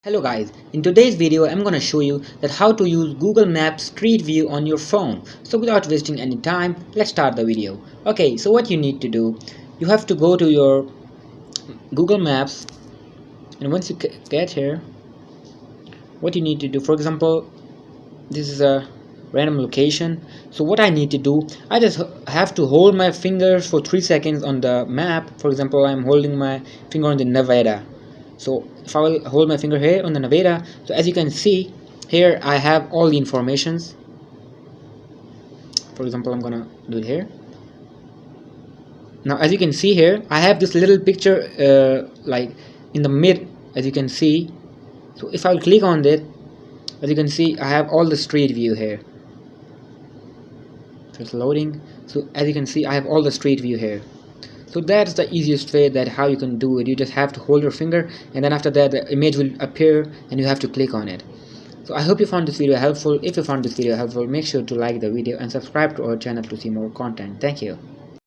Hello guys, in today's video I'm gonna show you that how to use Google Maps Street View on your phone. So without wasting any time, let's start the video. Okay, so what you need to do, you have to go to your Google Maps, and once you get here, what you need to do, for example, this is a random location. So what I need to do, I just have to hold my fingers for 3 seconds on the map. For example, I'm holding my finger on the Nevada. So if I will hold my finger here on the Nevada, so as you can see here I have all the informations. For example, I'm gonna do it here. Now as you can see here, I have this little picture like in the mid, as you can see. So if I will click on it, as you can see I have all the street view here. So it's loading. So as you can see I have all the street view here. So that's the easiest way that how you can do it. You just have to hold your finger, and then after that the image will appear and you have to click on it. So I hope you found this video helpful. If you found this video helpful, make sure to like the video and subscribe to our channel to see more content. Thank you.